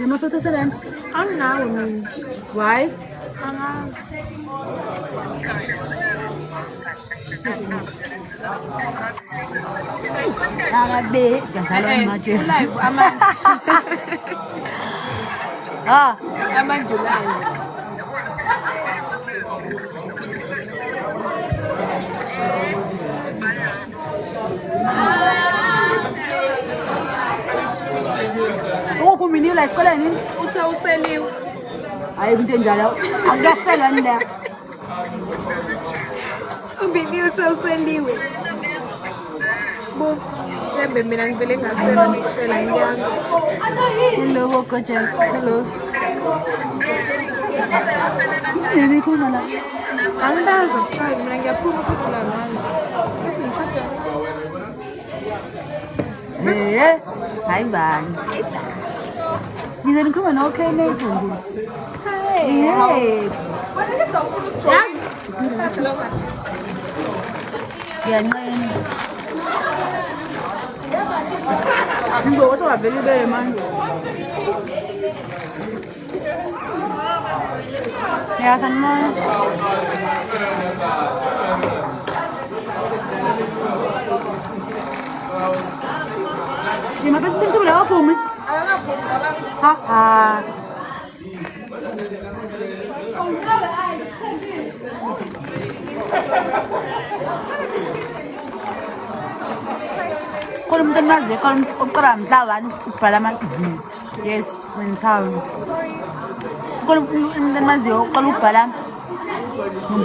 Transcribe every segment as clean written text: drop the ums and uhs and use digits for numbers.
Lima 47. Angazi mina. Why? Angazi. Akabe ngidlala matches. Live amanje. Ah, Amanje live. ukuminila esikoleni Uthe useliwe. hayi into enjalo akuyaselwa ni la Ubini uthe useliwe. Bo shembe mina ngivele ngasela ngitshela ngiyanga. hello gorgeous hello nini khona la Angidazi ukutshaya mina ngiyaphuma futhi la manje. Bese ngitshaja. hayi bani Ngize nikhuluma na okay Nathan nje hey ngiyanqena Ngoba wavele ibele manje Ya sanmona Lima bese sithule waphumi Ha ha Kalau mungkin masih kalau ukuran tawan balaman yes mensaun kalau mungkin masih kalau balam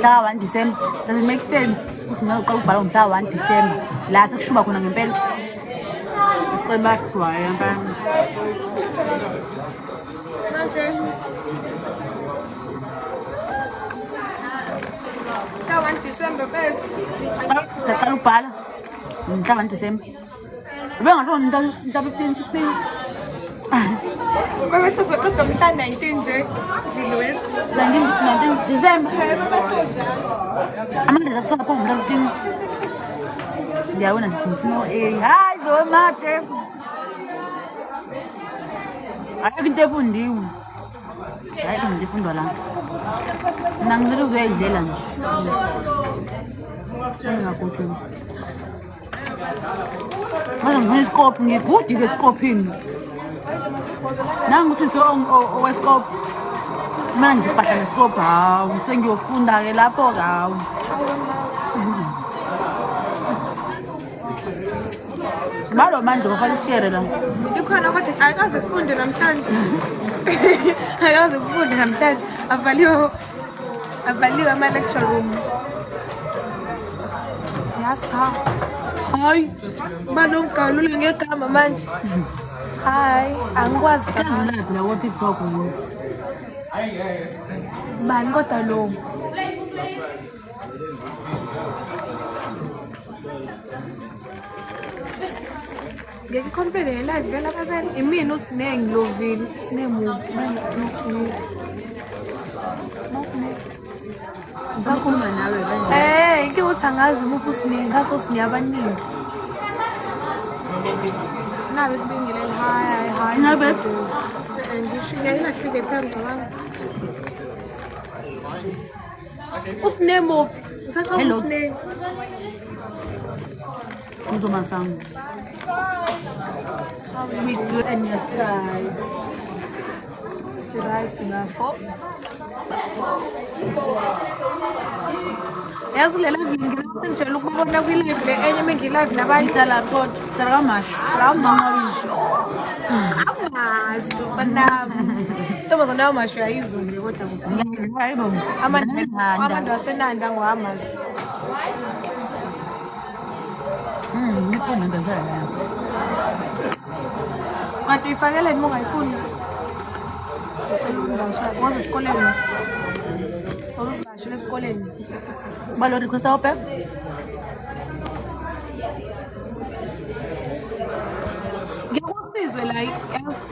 tawan Desember doesn't make sense usinga kalau balam tawan Desember la sekushuba khona ngempela kwebashwa yamba Manje. Tawan December bets. sekali ubhala tawan Desember Bengathola into 15 16 Bese soqeda mhla 19 nje. Vilwes. 19 December amandla zakusapha ngomhla 15 Ndiyabona sisimfuno hayi lo manje Ayikho into efundiwe Ayikho into efundwa la Mina ngizile uzoyidlela nje Ngakho Manje ngifuna isikophu ngigudi ke esikophini Nangu sisi owesikophu Mina ngizipahla nesikophu hawu sengiyofunda ke lapho hawu Malo manje ufaka isikere la Ikhona kodwa ayikaze kufunde namhlanje. Ayikaze kufunde namhlanje. Avaliwe ama lecture room. Yasa. Hayi. Balongalule ngegama manje. Hayi, angikwazi cha. Lapho la TikTok yini Bani kodwa lo. Ngikhompele live vela babeni. Imini usinengi lovini, sinemu manje usinengi. Ngisakhuluma nawe kanje Inke uthi angazi muphi usinengi, ngaso sine abaningi. Nabe kubingelela hi. Nabe Ngisho ngiyalahlike phambi kwami. Usinemuphi? Ngisacela Hello. usinengi. Ngizomasango We good on your side Right ngafo. Yazi lela vingile ngicela ukubona kwi-live le enye mengilive nabanye. Ngihlala kodwa hlala kamasho Amasho banami. Ntombazana yamasho yayizulu kodwa Hayibo abantu asenanda ngohamasho. ngifuna ngezela Kanti uyifakele nini ungayifuni? Ngicela ukubasha. Ngoze esikoleni. Ngoze sivashele esikoleni. Balo request ope Ngiyakusizwe la yazi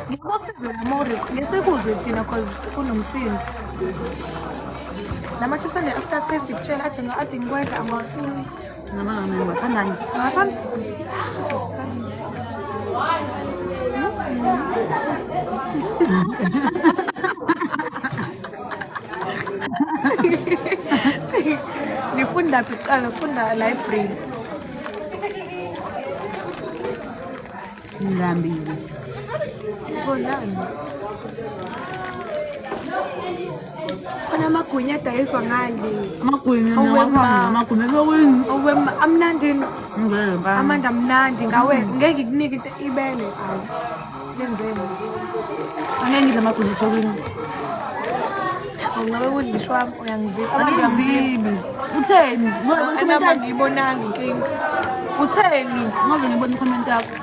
Ngiyakusizwe la more. Ngesikuzwe thina cause kunomsindo. Nama chips ane after taste ikutshela ade ngikwenza angafuni. Nama ngibathandani Angathanda? Nifunda phi kuqala? Sifunda library. Ngilambile. Uzodlani? Khona amagwinya adayiswa ngale. Amagwinya Awema. Awema amnandi. Ngeke. Amanda amnandi ngawe ngeke ikunike into ibele. Hayi. Lenzeni? Angeke ngidla amagwinya ethokweni. Ungabe kudla ishwami uyangizipha. Angizibi. Utheni? Anama ngiyibonanga inkinga. Utheni? Ngaze ngibona i-comment yakho.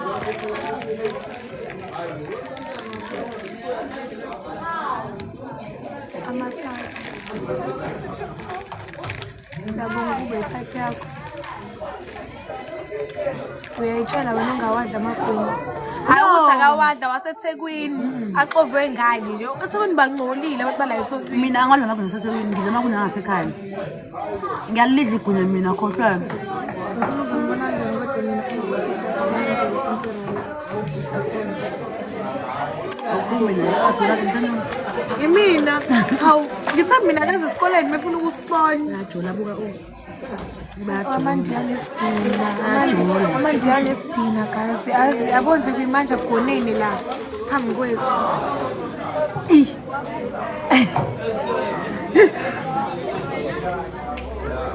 Amathathu. Siyabonga kube type yakho. Uyayitshela wena ungawadla amagwinya. Hayi ukuthi akawadla waseThekwini. Axovwe ngani nje? Uthini bangcolile abantu bala eThekwini. Mina angadla amagwinya aseThekwini, ngidla amagwinya angasekhaya. Ngiyalidla igwinya mina khohlwa. Ngifuna uzongibona kanjani kodwa mina Imina, hawu, ngithambi mina kaze esikoleni mefuna ukusibona. Yajola buka Amandiyane esidina, amandiyane esidina gazi, azi yabo nje kwimanje kugoneni la phambi kwethu.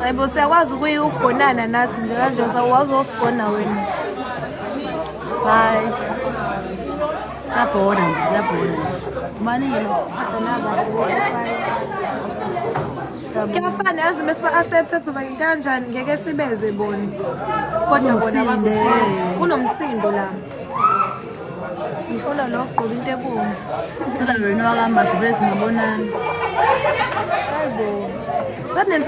Hayibo siyakwazi ukugonana nathi nje kanje sawazi usigona wena. Bye. Yabona nje, yabona. Manilo. Kuyafana yazi mesiba accept zoba kanjani ngeke sibezwe bona. Kodwa bona bazosiza. Kunomsindo la. Ngifuna lo gqoka into ebomvu. Cela wena wakamahle bese ngabonana. Hayibo.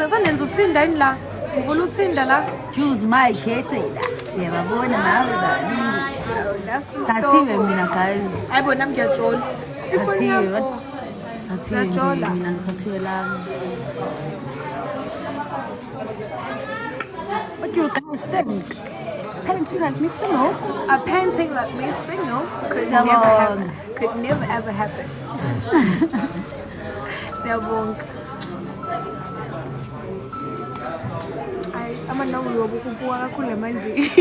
Sanenza uthinda yini la? Ngivula uthinda la. Choose my caterer. Yababona nawe baningi. Thathiwe mina guys. Hayibo nami ngiyajola. Thathiwe. Siyajola. Mina ngithathiwe lami. What do you guys think? Painting like me single? A painting like me single could never ever happen. Siyabonga. Amanawulo wokukuwa kakhulu manje.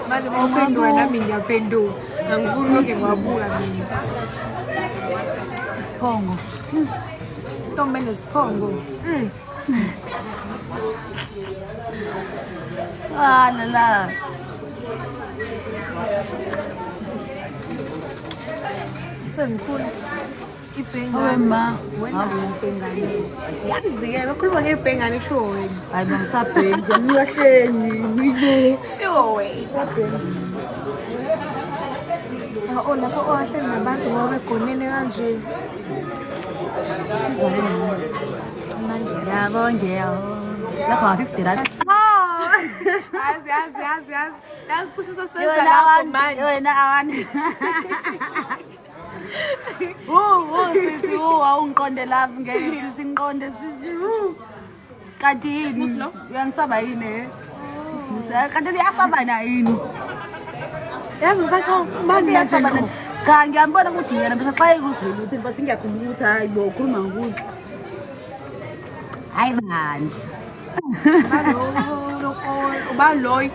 Manje mawuphendula nami ngiyaphendula. Angifuni lokho ngiwabuka mina. Isiphongo. Ntombi nesiphongo. Ah la la. Sengithula ibhengane. Awema. Wena isibhengane. Yazi-ke bekhuluma ngebhengane kusho wena. Hayi bangisabhengi, ngiyahleni, ngiyile. Sure wena. Oh lapho owahleli nabantu ngoba begonene kanje. Yabo ngiyawo. Lapha 50 rand. Yazi. Yazi cishe sasenza lapho manje. Wena awani. Sisi awungiqonde lapha ngeke sisi ngiqonde sisi. Kanti yini? Uyangisaba yini? Kanti siyasaba na yini? Yazi ngisakho manje Yasaba. Cha ngiyambona ukuthi yena bese xa ekuthi uthi bese ngiyakhumbula ukuthi hayi bo ukhuluma ngokuthi. Hayi bani. Ubaloyi.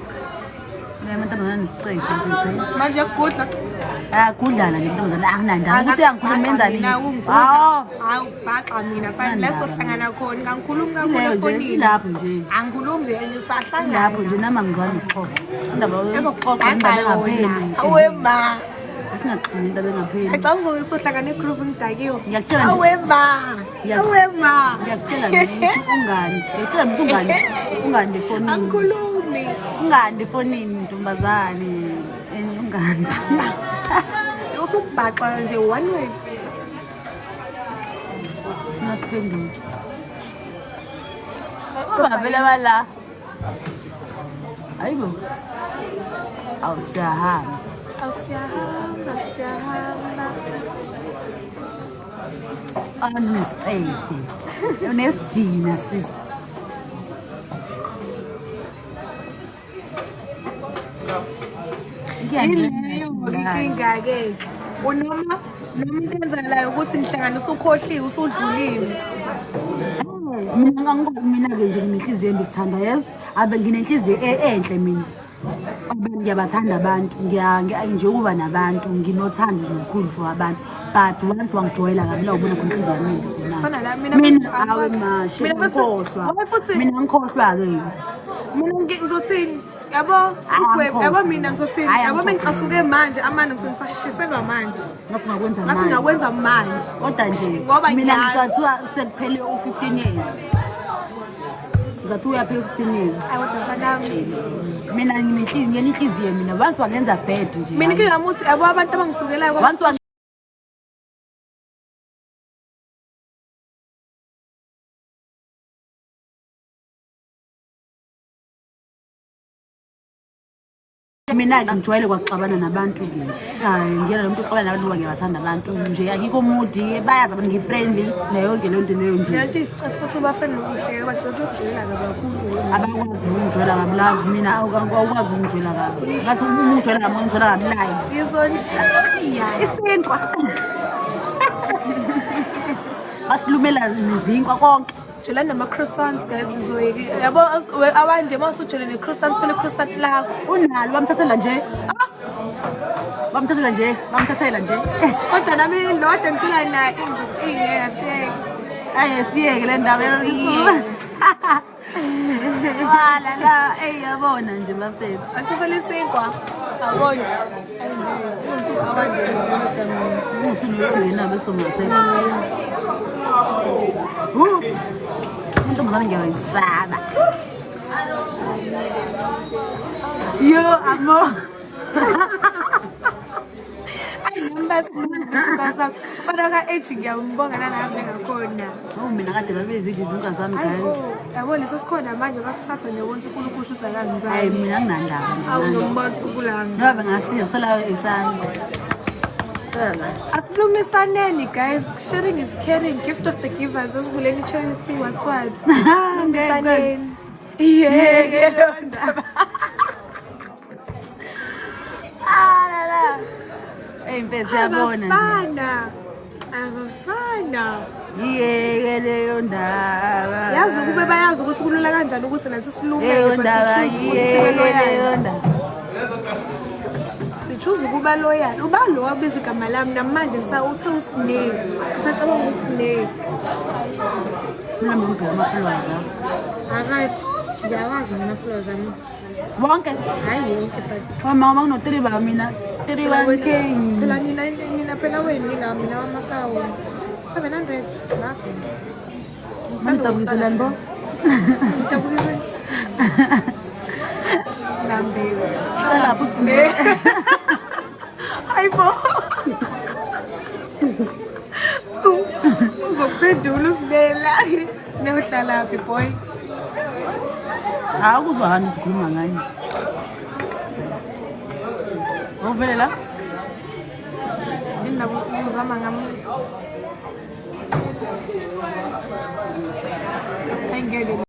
Namantombazana nesiceke mfethu. Manje kudla. Kudlala ngentombazana akunandaba ukuthi yangikhuluma enzani. Hawu bhaqa mina fana leso hlangana khona ngikhuluma kakhulu efonini. Lapho nje. Angikhulumi nje ngisahlangana. Lapho nje nama ngizwana ukuxoxa. Indaba yokuxoxa indaba engapheli. Awema. Asingaqini indaba engapheli. Acawuzo sohlangana egroove ngidakiwe. Ngiyakutshela nje. Awema. Ngiyakutshela nje ungani. Ngiyakutshela nje ungani efonini. Angikhulumi. Ungani efonini ntombazane. Ungani. Usubhaxa nje one way. Nasiphendula. Ubavela bala. Hayibo. Awusiyahamba. Siyahamba. Abantu nesiceke. Unesidina sisi. Ileyo inkinga-ke unoma noma into eyenzakalayo ukuthi nihlanganisa ukhohliwe usudlulile. Mina-ke nje nginenhliziyo embi sithanda yezo ave nginenhliziyo enhle mina ngiyabathanda abantu nje ukuba nabantu nginothando olukhulu for abantu but once wangijoyela kabi la ubona inhliziyo yami Khona la mina awe mashi ngikhohlwa mina ngikhohlwa-ke mina ngizothini yabo ugwebe yabo mina ngizothini yabo mengicasuke manje amanda ngisuke ngisashiselwa manje ngasingakwenza manje kodwa nje ngoba mina ngisathiwa sekuphele u-15 years ngathi uyaphela u-15 years mina nginenhliziyo mina once wangenza bad nje mina ngingamuthi yabo abantu abangisukelayo mina-ke ngijwayele kwakuxabana nabantu ngiyena lo muntu uxabana nabantu ngoba ngiyabathanda abantu nje akikho umudi bayazi abantu ngi-friendly nayonke leyo nto leyo nje lento isicefe futhi ubafriendly kuhle bagcina sekujwayela kakhulu abakwazi ukungijwayela kabi love mina awukwazi ukungijwayela kabi ngathi ungijwayela kabi ungijwayela kabi live sizonishaya isinkwa basilumela nezinkwa konke jwayela nama-croissants guys ngizoyeke yabo abanje uma usujwayele ne-croissants fele croissant lakho unalo bamthathela nje bamthathela nje kodwa nami lodwa ngitshela naye siyeke le ndaba wala la yabona nje bafethu angithathela isinkwa yabo nje umuntu loyongena besongasekho intombazane ngiyayisaba yo amo kodwa ka-age ngiyambonga nalapho engakhona mina kade babezidla izinto zami guys yabo leso sikhona manje basithatha nebonza unkulunkulu ukuthi hayi akangizayo mina nginandaba awunombona ukulanga ngoba ngasiyo salayo esana asilumisaneni guys, sharing is caring, gift of the givers. Asivuleni charity what lumisaneni yeke lo ndaba mfethu yabona nje abafana yeke leyo ndaba yazi kube bayazi ukuthi kulula kanjani ukuthi nathi silume leyo ndaba yeke leyo ndaba choose ukuba loyal uba lo wabiza igama lami namanje ngisawuthe uSnake ngisacabanga uSnake mina ngibheka ama-followers akho akakho ngiyawazi mina followers ami wonke hayi wonke but mama kuno-3 ba mina 31k phela nina phela wenu mina wamasawo 700 lapho ngidabukiselani bo ngidabukise nambiwe lapho uSnake hayibo uzokuphendula usinela sinewuhlalaphi boy akuzwahani sikhuluma ngani uvele la yini nabo uzama ngami engeke